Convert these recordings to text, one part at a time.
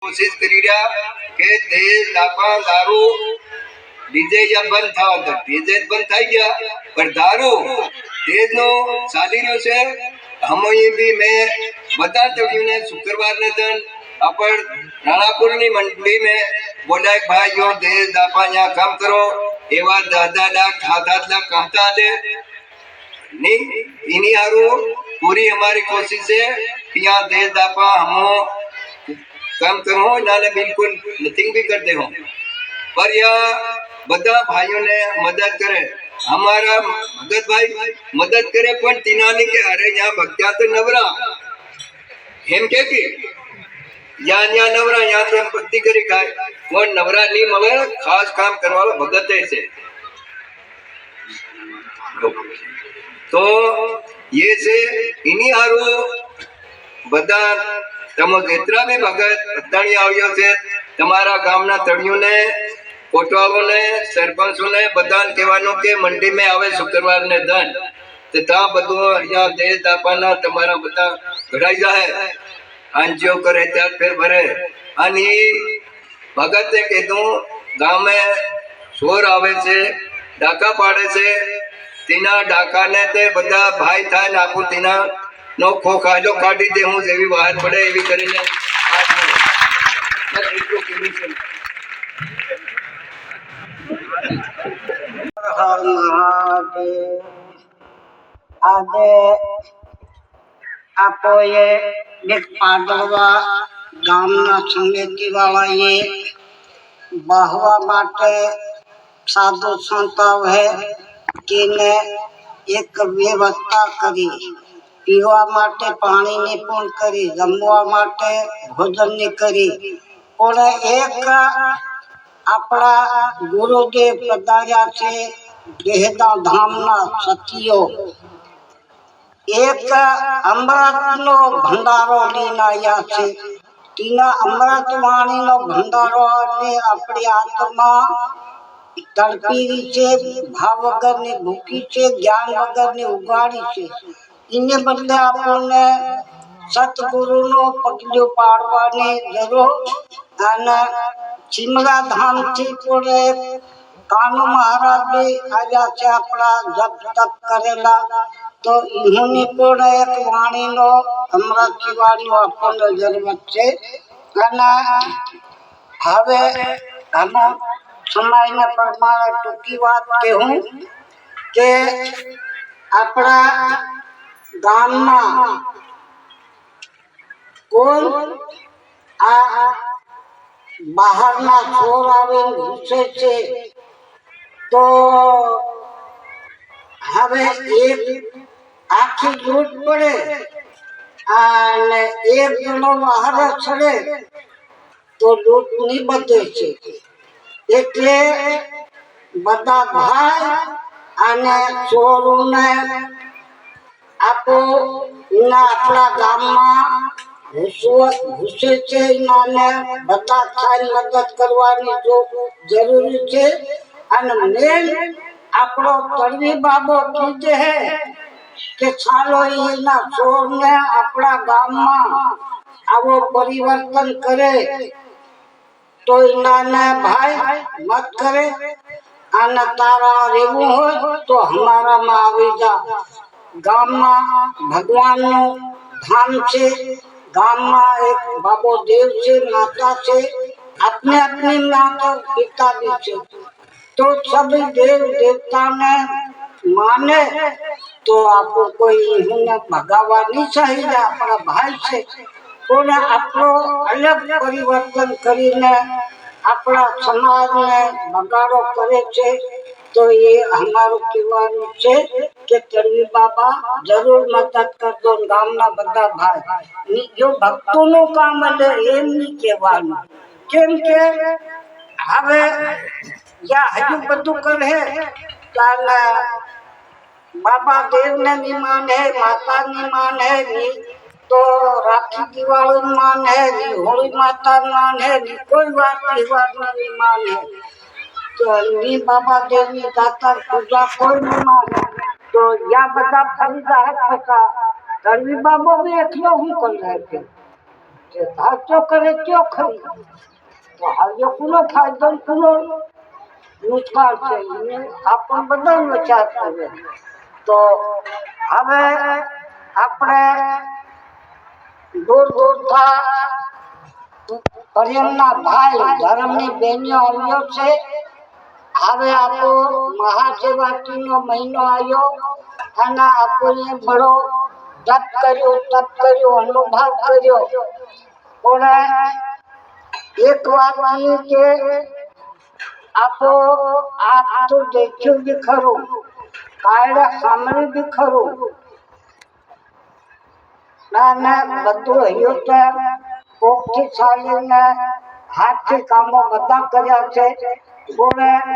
कोशिश करी रहा के देश दापा दारू डीजे या बंद था तो डीजे बंद થઈ ગયા पर दारू देश नो चाली રહ્યો છે हम भी मैं बता चुकी ने शुक्रवार ने दिन अपन राणापुर ની मंडी में बोला एक भाई यो देश दापा यहाँ काम करो एवा दादा लाख 7 लाख कहता दे नहीं इन्हीं हारू पूरी हमारी कोशिश है कि यहाँ देश दापा हम काम करो नाले बिल्कुल नथिंग भी कर दे हो पर यह बदा भाइयों ने मदद करे हमारा भगत भाई मदद करे पण तीनानी के अरे यहाँ भक्त्या तो नवरा हेम के की यहाँ नवरा यहाँ से भक्ति करी खाए वो नवरा नहीं मले खास काम करवा वाला भगत है से तो ये से इन्हीं हारू बदा तमो जेतरा भी भगत अताणी આવ્યો છે તમારા ગામના તળિયુને કોટવાળોને સરપંચોને બધાને કહેવાનું કે મંડી में આવે શુક્રવાર ને દન તો તા બધું અહીંયા દેશ દાપાના તમારા બધા ઘડાઈ જાય આંજીઓ કરે ત્યાં ફેર ભરે અને ભગતે કીધું ગામે ચોર આવે છે ડાકા પાડે છે તેના ડાકાને તે બધા ભાઈ થાય ને આપું તેના નો ખોખાજો કાઢી દે હું જેવી બહાર પડે એવી કરીને આજે આપોએ એક પાડવા ગામના સમિતિ વાળાએ બહવા માટે સાધુ સંતાવે કે એક વ્યવસ્થા કરી પીવા માટે પાણીની પણ કરી જમવા માટે ભોજનની કરી પણ એક આપણા ગુરુદેવ પધાર્યા છે દેહના ધામના સતીઓ એક અમૃતનો ભંડારો લઈને આવ્યા છે તેના અમૃત વાણીનો ભંડારો અને આપણી આત્મા તડપી છે ભાવ વગરની ભૂખી છે જ્ઞાન વગરની ઉગાડી છે એને બદલે આપણને સતગુરુનો પગલું પાડવાની જરૂર અને ચિમલા ધામથી પણ કાનુ મહારાજ બી આવ્યા છે આપણા જપ તપ કરેલા તો એની પણ એક વાણીનો અમૃત પીવાનો આપણને જરૂરત છે અને હવે આના સમયને પ્રમાણે ટૂંકી વાત કહું કે આપણા ગામમાં કોઈ આ બહારના ચોર આવીને ઘૂસે છે તો હવે એક આખી લૂંટ પડે અને એક જણો બહાર ચડે તો લૂંટ નહીં બધે છે એટલે બધા ભાઈ અને ચોરોને આપણા ગામમાં ઘૂસે છે એને બધા થાય મદદ કરવાની જરૂરી છે અને મેન આપણો તળવી બાબો કીધે હે કે ચાલો એના ચોરને આપણા ગામમાં આવો પરિવર્તન કરે તો એના ભાઈ મત કરે અને તારા રહેવું હોય તો અમારામાં આવી જા ગામમાં ભગવાનનું ધામ છે ગામમાં એક બાબો દેવ છે માતા છે अपने अपने माता पिता भी છે तो सभी देव देवता ने माने तो आपको कोई उन्हें भगावा नहीं चाहिए अपना भाई से कोने આપણો અલગ પરિવર્તન કરીને આપણા સમાજને બગાડો કરે છે तो ये हमारो કહેવાનું છે કે તળવી બાબા જરૂર મદદ કરજો ગામના બધા ભાઈ જો ભક્તોનું કામ એટલે એમ નહીં કહેવાનું કેમ કે હવે જ્યાં હજુ બધું કરે ત્યારે બાબા દેવને ની માને માતા ની માને तो राखी दिवाली मान है होली माता मान है कोई बात त्योहार नहीं मान है तो नी बाबा देवी दाता पूजा कोई नहीं माने तो या बता फरीदा है पता तड़वी बाबा भी एकलो हूँ कर रहे थे જે સાચો કરે ત્યો ખરી તો આજે કોનો ફાયદો ને કોનો નુકસાન છે એને આપણ બધા વિચાર કરે તો હવે આપણે દૂર દૂર પ્રેમના ભાઈ ધર્મની બહેનો આવ્યો છે હવે આપણો મહાશિવરાત્રિનો મહિનો આવ્યો અને આપણને બડો તપ કર્યો અનુભવ કર્યો પણ એક વાત એ કે આપો આપ તો દેખ્યું બી ખરું કાયદે સાંભળ્યું બી ખરું ના બધું હૈયું તો કોકથી ચાલીને હાથથી કામો બધા કર્યા છે પણ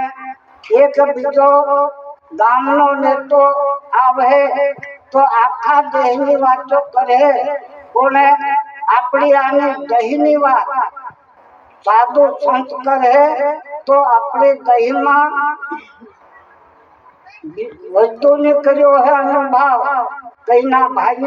એક બીજો ગામનો નેતો આવે તો આખા દેહની વાતો કરે પણ આપણી આની દહીંની વાત સાધુ સંત કરે તો આપણે દહીંમાં વૈદ્યોને કર્યો હે અનુભવ કઈના ભાઈ